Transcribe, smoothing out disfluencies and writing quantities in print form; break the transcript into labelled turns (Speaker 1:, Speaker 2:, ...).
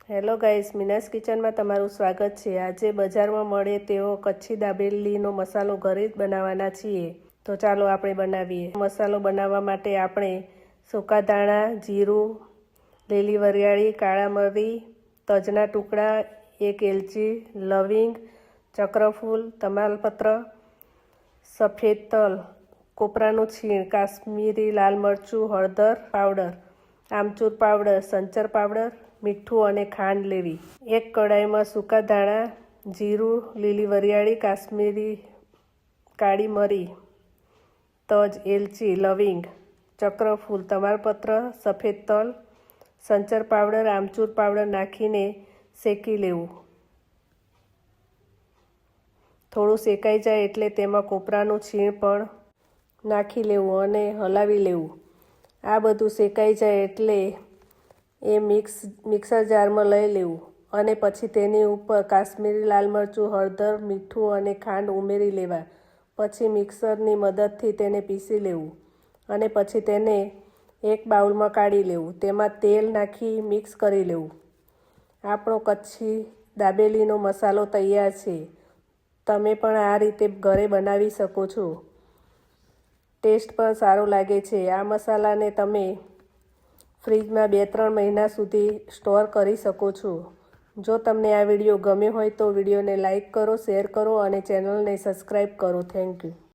Speaker 1: Hello guys, Meena's કિચનમાં તમારું સ્વાગત છે। આજે બજારમાં મળે તેવો કચ્છી દાબેલીનો મસાલો ઘરે જ બનાવવાના છીએ, તો ચાલો આપણે બનાવીએ। મસાલો બનાવવા માટે આપણે સૂકા ધાણા, જીરું, લીલી વરિયાળી, કાળા મરી, તજના ટુકડા, એક એલચી, લવિંગ, ચક્રફૂલ, તમાલપત્ર, સફેદ તલ, કોપરાનું છીણ, કાશ્મીરી લાલ મરચું, હળદર પાવડર, આમચૂર પાવડર, સંચર પાવડર, મીઠું અને ખાંડ લેવી। એક કડાઈમાં સૂકા ધાણા, જીરું, લીલી વરિયાળી, કાશ્મીરી કાળી મરી, તજ, એલચી, લવિંગ, ચક્રફૂલ, તમાલપત્ર, સફેદ તલ, સંચર પાવડર, આમચૂર પાવડર નાખીને શેકી લેવું। થોડું શેકાઈ જાય એટલે તેમાં કોપરાનું છીણ પણ નાખી લેવું અને હલાવી લેવું। આ બધું શેકાઈ જાય એટલે એ મિક્સર જારમાં લઈ લેવું અને પછી તેની ઉપર કાશ્મીરી લાલ મરચું, હળદર, મીઠું અને ખાંડ ઉમેરી લેવા। પછી મિક્સરની મદદથી તેને પીસી લેવું અને પછી તેને એક બાઉલમાં કાઢી લેવું। તેમાં તેલ નાખી મિક્સ કરી લેવું। આપણો કચ્છી દાબેલીનો મસાલો તૈયાર છે। તમે પણ આ રીતે ઘરે બનાવી શકો છો। ટેસ્ટ પણ સારો લાગે છે। આ મસાલાને તમે ફ્રીજમાં 2-3 મહિના સુધી સ્ટોર કરી શકો છો। જો તમને આ વિડીયો ગમ્યો હોય તો વિડીયોને લાઈક કરો, શેર કરો અને ચેનલને સબસ્ક્રાઈબ કરો। Thank you.